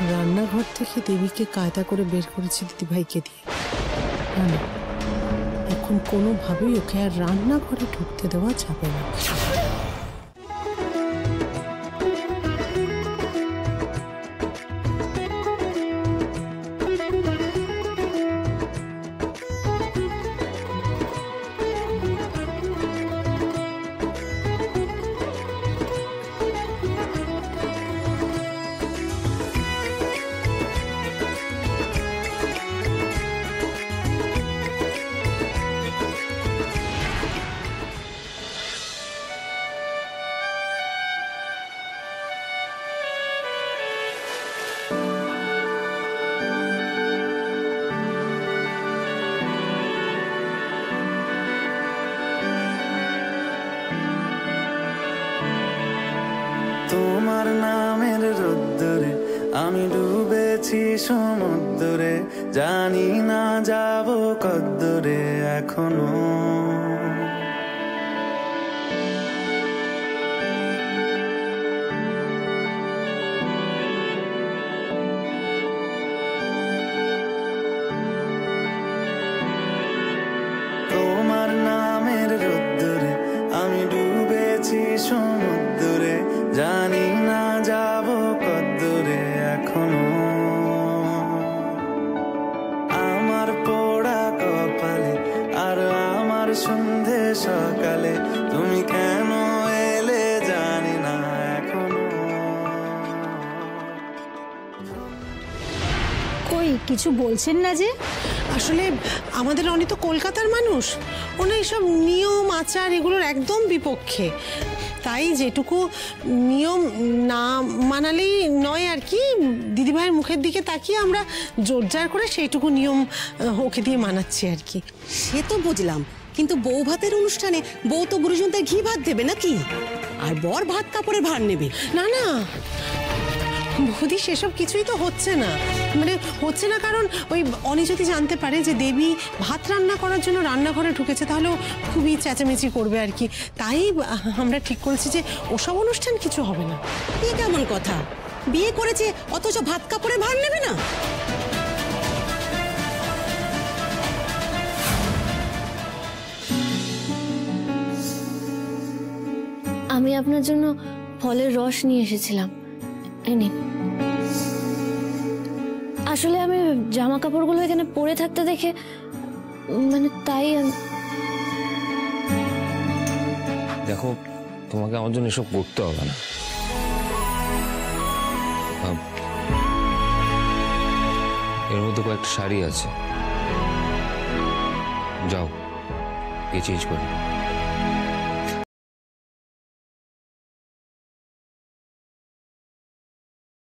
রান্নাঘর থেকে দেবীকে কায়দা করে বের করেছে দিদিভাইকে দিয়ে। না না, এখন কোনোভাবেই ওকে আর রান্নাঘরে ঢুকতে দেওয়া যাবে না। তোমার নামের রোদ্দুরে আমি ডুবেছি সমুদ্রে, জানি না যাব কদ্দুরে এখনো। তোমার নামের রোদ্দুরে আমি ডুবেছি সমুদ্রে, জানি না যাব কদ্দুরে এখনো। আমার পোড়া কপালে আর আমার সন্ধে সকালে তুমি কেন এলে জানি না এখনো। কই কিছু বলছেন না যে? আসলে আমাদের অনেক তো কলকাতার মানুষ, ওনা এইসব নিয়ম আচার এগুলোর একদম বিপক্ষে। তাই যেটুকু নিয়ম না মানালেই নয় আর কি, দিদিভাইয়ের মুখের দিকে তাকিয়ে আমরা জোরজার করে সেইটুকু নিয়ম ওকে দিয়ে মানাচ্ছি আর কি। সে তো বুঝলাম, কিন্তু বউ ভাতের অনুষ্ঠানে বউ তো গুরুজনদের ঘি ভাত দেবে নাকি, আর বর ভাত কাপড়ে ভার নেবে? না না বৌদি, সেসব কিছুই তো হচ্ছে না। মানে হচ্ছে না কারণ ওই অনি যদি জানতে পারে যে দেবী ভাত রান্না করার জন্য রান্নাঘরে ঢুকেছে, তাহলে খুবই চেঁচামেচি করবে আর কি। তাই আমরা ঠিক করেছি যে ওসব অনুষ্ঠান কিছু হবে না। এ কেমন কথা? বিয়ে করেছে অথচ ভাত কাপড়ে ভার নেবে না? আমি আপনার জন্য ফলের রস নিয়ে এসেছিলাম, আসলে আমি জামা কাপড়গুলো এখানে পরে থাকতে দেখে মানে তাই। দেখো, তোমাকে আমার জন্য এসব করতে হবে না। এর মধ্যে কয়েকটা শাড়ি আছে, যাও গিয়ে চেঞ্জ করো।